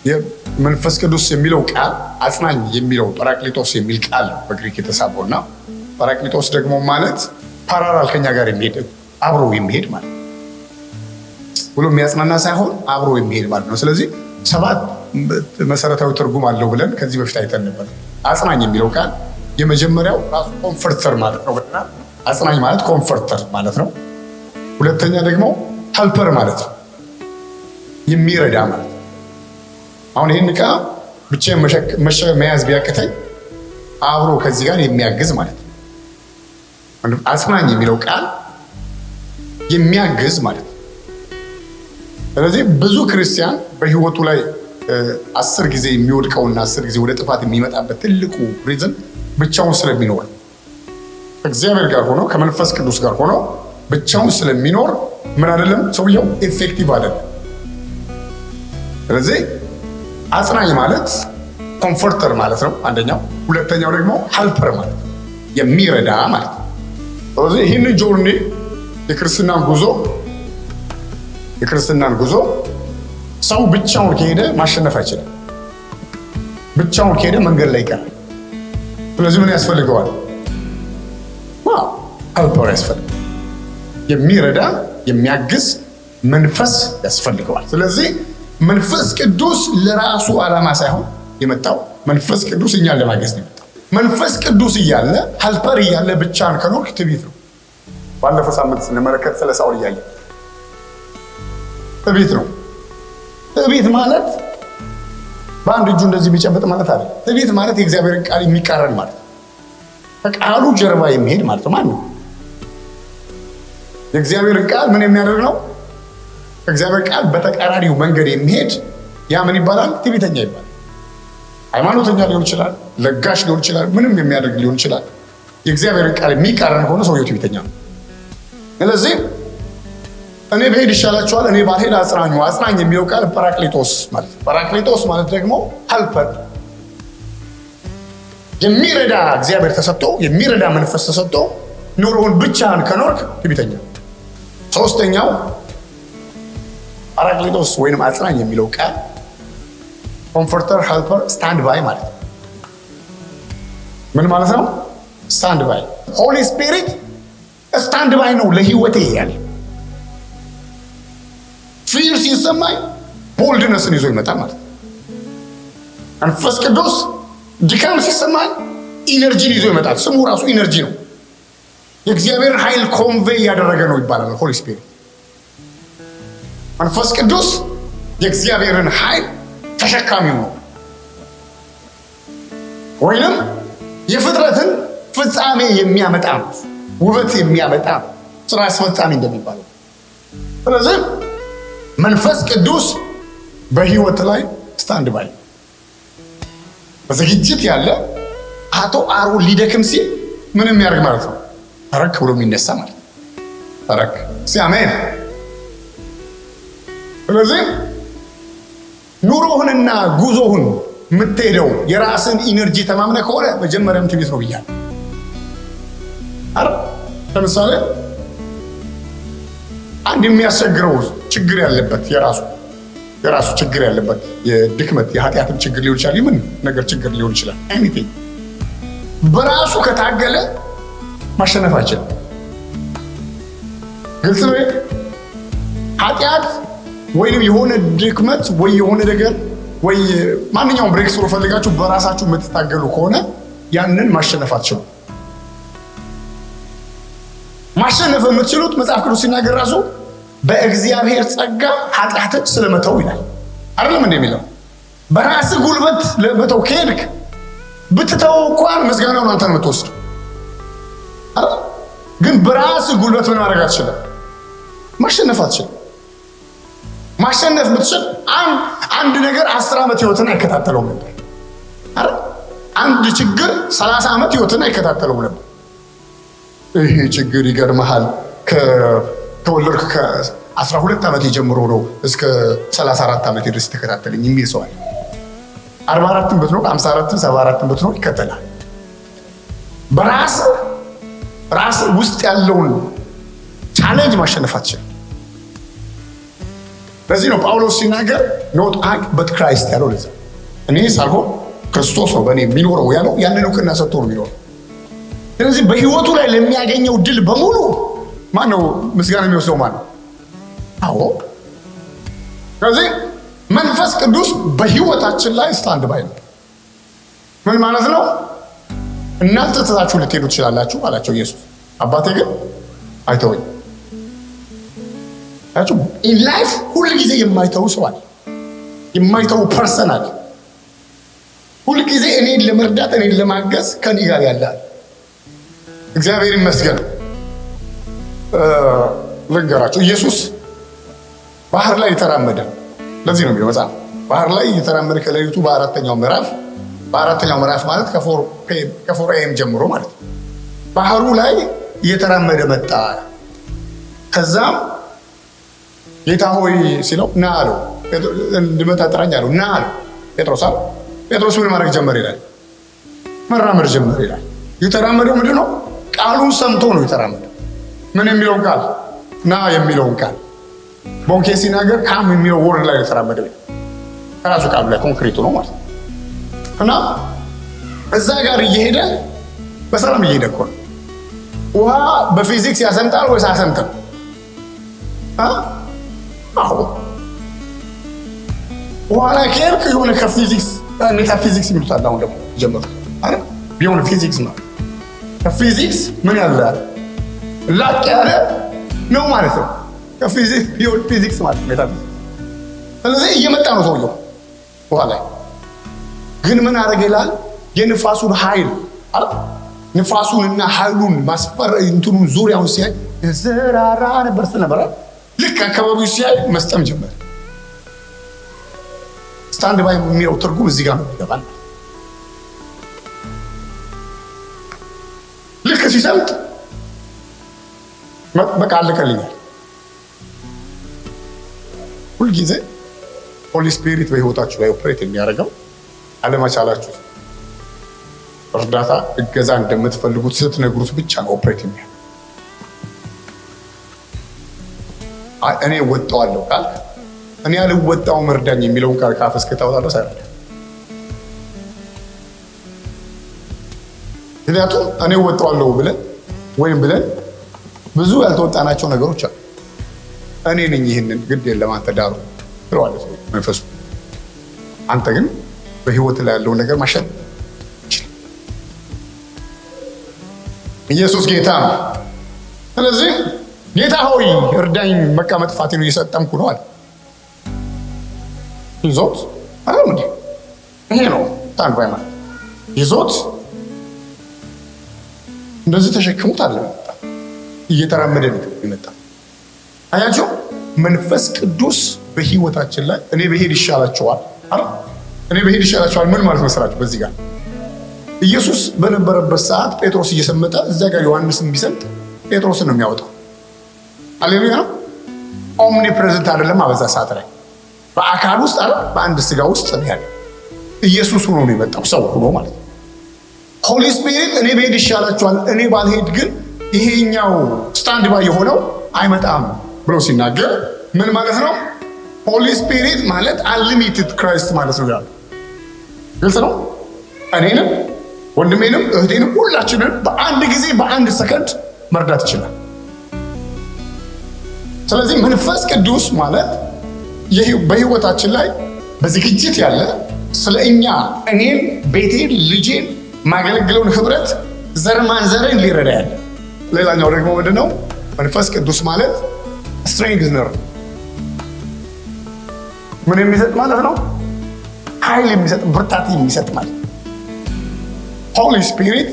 የመንፈስ ቅዱስ የሚለው ቃል አጽናኝ የሚለው ጳራቅሊጦስ የሚል ቃል በግሪክ የተሳበውና ጳራቅሊጦስ ደግሞ ማለት ፓራላል ከኛ ጋር የሚሄድ አብሮ የሚሄድ ማለት ብሎ የሚያጽናና ሳይሆን አብሮ የሚሄድ ማለት ነው። ስለዚህ 7 መሰረታዊ ትርጉም አለው ብለን ከዚህ በፊት አይተን ነበር። አጽናኝ የሚለው ቃል የመጀመሪያው ራሱ ኮምፎርተር ማለት ነው። አጽናኝ ማለት ኮምፎርተር ማለት ነው። ሁለተኛ ደግሞ ሄልፐር ማለት ነው፣ የሚረዳ ማለት ነው። አሁን ይህን ዕቃ ብቻዬን መያዝ ቢያቅተኝ አብሮ ከዚህ ጋር የሚያግዝ ማለት ነው። አጽናኝ የሚለው ቃል የሚያግዝ ማለት ነው። ስለዚህ ብዙ ክርስቲያን በህይወቱ ላይ 10 ጊዜ የሚወድቀውና 10 ጊዜ ወደ ጥፋት የሚመጣበት ትልቁ ሪዝን ብቻውን ስለሚኖር ከእግዚአብሔር ጋር ሆኖ ከመንፈስ ቅዱስ ጋር ሆኖ ብቻውን ስለሚኖር ምን አይደለም ሰውየው ኤፌክቲቭ አይደለም። ስለዚህ አጽናኝ ማለት ኮምፎርተር ማለት ነው አንደኛው። ሁለተኛው ደግሞ ሄልፐር ማለት ነው፣ የሚረዳ ማለት ነው። ስለዚህ ይህን ጆርኒ የክርስትናን ጉዞ ሰው ብቻውን ከሄደ ማሸነፍ አይችልም። ብቻውን ከሄደ መንገድ ላይ ይቀራል። ስለዚህ ምን ያስፈልገዋል? ሄልፐር ያስፈልገዋል። የሚረዳ የሚያግዝ መንፈስ ያስፈልገዋል። ስለዚህ መንፈስ ቅዱስ ለራሱ ዓላማ ሳይሆን የመጣው መንፈስ ቅዱስ እኛን ለማገዝ ነው የመጣው። መንፈስ ቅዱስ እያለ ሄልፐር እያለ ብቻን ከኖርክ ትዕቢት ነው። ባለፈው ሳምንት ስንመለከት ስለ ሳውል እያየ ትዕቢት ነው። ትዕቢት ማለት በአንድ እጁ እንደዚህ ቢጨበጥ ማለት አይደለም። ትዕቢት ማለት የእግዚአብሔርን ቃል የሚቃረን ማለት ነው። ከቃሉ ጀርባ የሚሄድ ማለት ነው። ማን ነው? የእግዚአብሔርን ቃል ምን የሚያደርግ ነው? እግዚአብሔር ቃል በተቃራኒው መንገድ የሚሄድ ያ ምን ይባላል? ትዕቢተኛ ይባላል። ሃይማኖተኛ ሊሆን ይችላል፣ ለጋሽ ሊሆን ይችላል፣ ምንም የሚያደርግ ሊሆን ይችላል። የእግዚአብሔርን ቃል የሚቃረን ከሆነ ሰውየው ትዕቢተኛ ነው። ስለዚህ እኔ ብሄድ ይሻላችኋል፣ እኔ ባልሄድ አጽናኙ። አጽናኝ የሚለው ቃል ጳራቅሊጦስ ማለት ነው። ጳራቅሊጦስ ማለት ደግሞ ሄልፐር፣ የሚረዳ እግዚአብሔር ተሰጥቶ የሚረዳ መንፈስ ተሰጥቶ ኑሮውን ብቻህን ከኖርክ ትዕቢተኛ። ሶስተኛው ጳራቅሊጦስ ወይንም አጽናኝ የሚለው ቃል ኮምፎርተር፣ ሄልፐር፣ ስታንድ ባይ ማለት ነው። ምን ማለት ነው? ስታንድ ባይ። ሆሊ ስፒሪት ስታንድ ባይ ነው ለህይወቴ ያለ። ፊር ሲሰማኝ ቦልድነስን ይዞ ይመጣል ማለት ነው። መንፈስ ቅዱስ ድካም ሲሰማኝ ኢነርጂን ይዞ ይመጣል። ስሙ ራሱ ኢነርጂ ነው። የእግዚአብሔር ኃይል ኮንቬይ ያደረገ ነው ይባላል ሆሊ ስፒሪት። መንፈስ ቅዱስ የእግዚአብሔርን ኃይል ተሸካሚው ነው፣ ወይንም የፍጥረትን ፍጻሜ የሚያመጣ ውበት የሚያመጣ ስራ አስፈጻሚ እንደሚባለው። ስለዚህ መንፈስ ቅዱስ በህይወት ላይ ስታንድ ባይ በዝግጅት ያለ አቶ አሮን ሊደክም ሲል ምን የሚያደርግ ማለት ነው? ተረክ ብሎ የሚነሳ ማለት ነው። ተረክ ሲአሜን። ስለዚህ ኑሮህንና ጉዞህን የምትሄደው የራስን ኢነርጂ ተማምነ ከሆነ መጀመሪያም ትዕቢት ነው ብያለሁ። ለምሳሌ አንድ የሚያስቸግረው ችግር ያለበት የራሱ ችግር ያለበት የድክመት የኃጢአትም ችግር ሊሆን ይችላል፣ ምን ነገር ችግር ሊሆን ይችላል። ኤኒቲንግ በራሱ ከታገለ ማሸነፍ አይችልም። ግልጽ ነው። ኃጢአት ወይንም የሆነ ድክመት ወይ የሆነ ነገር ወይ ማንኛውም ብሬክ ስሩ ፈልጋችሁ በራሳችሁ የምትታገሉ ከሆነ ያንን ማሸነፍ አትችሉም። ማሸነፍ የምትችሉት መጽሐፍ ቅዱስ ሲናገር ራሱ በእግዚአብሔር ጸጋ ኃጢአትን ስለመተው ይላል። አይደለም እንደሚለው በራስህ ጉልበት ለመተው ከሄድክ ብትተው እንኳን ምስጋናውን አንተ ነው የምትወስደው። ግን በራስህ ጉልበት ምን ማድረግ አትችልም፣ ማሸነፍ አትችልም። ማሸነፍ ብትችል አንድ ነገር 10 ዓመት ህይወትን አይከታተለውም ነበር። አንድ ችግር 30 ዓመት ህይወትን አይከታተለውም ነበር። ይሄ ችግር ይገርመሃል ከተወለድክ ከ12 ዓመት ጀምሮ ነው እስከ 34 ዓመት ድረስ ተከታተለኝ የሚል ሰው አለ። 44ም ብትኖር 54ም 74ም ብትኖር ይከተላል። በራስ ውስጥ ያለውን ቻሌንጅ ማሸነፍ አትችልም። ለዚህ ነው ጳውሎስ ሲናገር ኖት አይ በት ክራይስት ያለው። ለዛ እኔ ሳልሆን ክርስቶስ ነው በእኔ የሚኖረው ያለው ያንን እውቅና ሰጥቶ ነው የሚኖረው። ስለዚህ በህይወቱ ላይ ለሚያገኘው ድል በሙሉ ማን ነው ምስጋና የሚወስደው? ማን ነው? አዎ። ስለዚህ መንፈስ ቅዱስ በህይወታችን ላይ ስታንድ ባይ ነው። ምን ማለት ነው? እናንተ ትታችሁ ልትሄዱ ትችላላችሁ አላቸው ኢየሱስ። አባቴ ግን አይተወኝ። አያችሁ፣ ኢን ላይፍ ሁል ጊዜ የማይተው ሰው አለ፣ የማይተው ፐርሰን አለ። ሁል ጊዜ እኔን ለመርዳት እኔን ለማገዝ ከኔ ጋር ያለ አለ። እግዚአብሔር ይመስገን። ልንገራችሁ፣ ኢየሱስ ባህር ላይ የተራመደ፣ ለዚህ ነው የሚለው መጽሐፍ ባህር ላይ የተራመደ ከሌሊቱ በአራተኛው ምዕራፍ ማለት ከፎር ኤም ጀምሮ ማለት ነው። ባህሩ ላይ እየተራመደ መጣ። ከዛም ጌታ ሆይ ሲለው ና አለው። እንድመጣ ጥራኝ አለው። ና አለው ጴጥሮስ ምን ማድረግ ጀመር ይላል? መራመድ ጀመር ይላል። የተራመደው ምንድን ነው? ቃሉን ሰምቶ ነው የተራመደው። ምን የሚለውን ቃል? ና የሚለውን ቃል። ቦንኬ ሲናገር ካም የሚለው ወርድ ላይ የተራመደው ከራሱ ቃሉ ላይ ኮንክሪቱ ነው ማለት ነው። እና እዛ ጋር እየሄደ በሰላም እየሄደ እኮ ነው። ውሃ በፊዚክስ ያሰምጣል ወይስ አያሰምጥም? አዎ። ውሃ ላይ ከሄድክ የሆነ ከፊዚክስ ሜታፊዚክስ የሚሉታል አሁን ደግሞ ጀመሩ አይደል? ቢሆን ፊዚክስ ነው። ከፊዚክስ ምን ያለ ላቅ ያለ ነው ማለት ነው። ከፊዚክስ ቢሆን ፊዚክስ ማለት ሜታፊዚክስ። ስለዚህ እየመጣ ነው ሰውየው ውሃ ላይ። ግን ምን አደረገ ይላል? የንፋሱን ኃይል ንፋሱንና ኃይሉን ማስፈር እንትኑን ዙሪያውን ሲያይ ዘራራ ነበር ስለነበረ ልክ አካባቢው ሲያይ መስጠም ጀመረ። ስታንድ ባይ የሚለው ትርጉም እዚህ ጋር ነው ይገባል። ልክ ሲሰምጥ በቃ አለቀልኛል። ሁልጊዜ ሆሊ ስፒሪት በህይወታችሁ ላይ ኦፕሬት የሚያደርገው አለመቻላችሁ እርዳታ እገዛ እንደምትፈልጉት ስትነግሩት ብቻ ነው ኦፕሬት የሚያደርገው። እኔ ወጣዋለሁ ካልክ እኔ አልወጣውም እርዳኝ የሚለውን ቃል ካፍ እስክታወጣ ድረስ አይደለም። ምክንያቱም እኔ ወጣዋለሁ ብለን ብዙ ያልተወጣናቸው ነገሮች አሉ። እኔ ነኝ ይህንን ግድ የለም አንተ ዳሩ ትለዋለህ መንፈሱ። አንተ ግን በህይወት ላይ ያለውን ነገር ማሸነፍ ኢየሱስ ጌታ ነው። ስለዚህ ጌታ ሆይ እርዳኝ፣ በቃ መጥፋቴን እየሰጠምኩ ነው አለ። ይዞት አይደል? ይሄ ነው ታንክ ባይ ማለት ይዞት እንደዚህ ተሸክሙት አለ። እየተራመደ ነው ይመጣ። አያችሁ፣ መንፈስ ቅዱስ በህይወታችን ላይ እኔ በሄድ ይሻላችኋል አይደል? እኔ በሄድ ይሻላችኋል ምን ማለት መስራችሁ? በዚህ ጋር ኢየሱስ በነበረበት ሰዓት ጴጥሮስ እየሰመጠ እዛ ጋር ዮሐንስን ቢሰምጥ ጴጥሮስን ነው የሚያወጣው። ሃሌሉያ ነው። ኦምኒ ፕሬዘንት አይደለም በዛ ሰዓት ላይ በአካል ውስጥ አይደል? በአንድ ስጋ ውስጥ ነው ያለው። ኢየሱስ ሆኖ ነው የመጣው፣ ሰው ሆኖ ማለት ነው። ሆሊ ስፒሪት እኔ በሄድ ይሻላችኋል፣ እኔ ባልሄድ ግን ይሄኛው ስታንድ ባይ የሆነው አይመጣም ብሎ ሲናገር ምን ማለት ነው? ሆሊ ስፒሪት ማለት አንሊሚትድ ክራይስት ማለት ነው ያለው። ግልጽ ነው። እኔንም ወንድሜንም እህቴንም ሁላችንን በአንድ ጊዜ በአንድ ሰከንድ መርዳት ይችላል። ስለዚህ መንፈስ ቅዱስ ማለት በህይወታችን ላይ በዝግጅት ያለ ስለ እኛ እኔን፣ ቤቴን፣ ልጄን ማገለግለውን ህብረት ዘር ማንዘርን ሊረዳ ያለ። ሌላኛው ደግሞ ምንድነው? መንፈስ ቅዱስ ማለት ስትሬንግዝነር ምን የሚሰጥ ማለት ነው? ኃይል የሚሰጥ ብርታት የሚሰጥ ማለት። ሆሊ ስፒሪት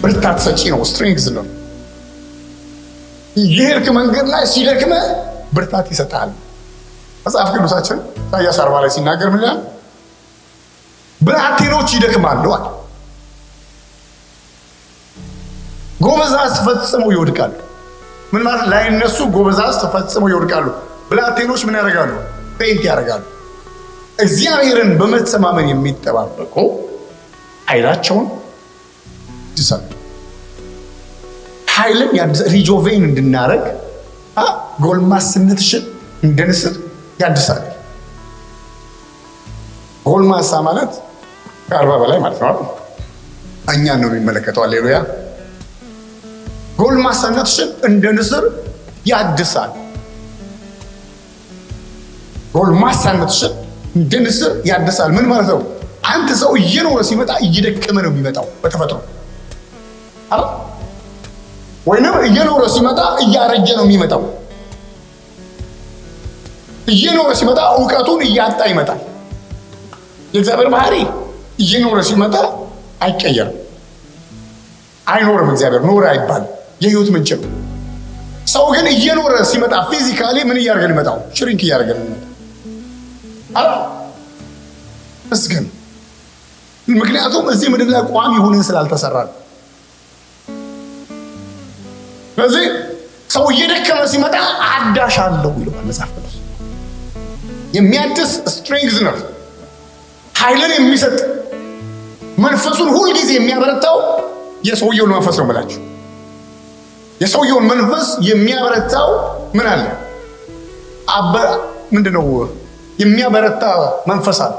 ብርታት ሰጪ ነው፣ ስትሬንግዝነር። የሄድክ መንገድ ላይ ሲደክመ ብርታት ይሰጣል። መጽሐፍ ቅዱሳችን ኢሳይያስ 40 ላይ ሲናገር ምን ይላል? ብላቴኖች ይደክማሉ አለ፣ ጎበዛዝት ፈጽመው ይወድቃሉ። ምን ማለት ላይ እነሱ ጎበዛዝት ፈጽመው ይወድቃሉ፣ ብላቴኖች ምን ያደርጋሉ? ፔንት ያደርጋሉ። እግዚአብሔርን በመተማመን የሚጠባበቁ ኃይላቸውን ይሰጣል። ኃይልን ሪጆቬን እንድናረግ ጎልማስነትሽን እንደ ንስር ያድሳል። ጎልማሳ ማለት ከ40 በላይ ማለት ነው። እኛን ነው የሚመለከተው። ሃሌሉያ። ጎልማሳነትሽን እንደ ንስር ያድሳል። ጎልማሳነትሽን እንደ ንስር ያድሳል። ምን ማለት ነው? አንድ ሰው እየኖረ ሲመጣ እየደከመ ነው የሚመጣው በተፈጥሮ አይደል? ወይንም እየኖረ ሲመጣ እያረጀ ነው የሚመጣው። እየኖረ ሲመጣ እውቀቱን እያጣ ይመጣል። የእግዚአብሔር ባህሪ እየኖረ ሲመጣ አይቀየርም፣ አይኖርም። እግዚአብሔር ኖረ አይባልም፣ የህይወት ምንጭ ነው። ሰው ግን እየኖረ ሲመጣ ፊዚካሊ ምን እያደረገ ነው የሚመጣው? ሽሪንክ እያደረገ ነው የሚመጣው አይደል? መስገን ምክንያቱም እዚህ ምድር ላይ ቋሚ ሆነን ስላልተሰራ ነው። ስለዚህ ሰው እየደከመ ሲመጣ አዳሽ አለው ይለዋል መጽሐፍ ቅዱስ። የሚያድስ ስትሬንግዝ ነው፣ ኃይልን የሚሰጥ መንፈሱን ሁልጊዜ የሚያበረታው የሰውየውን መንፈስ ነው ብላችሁ። የሰውየውን መንፈስ የሚያበረታው ምን አለ? ምንድነው? የሚያበረታ መንፈስ አለ።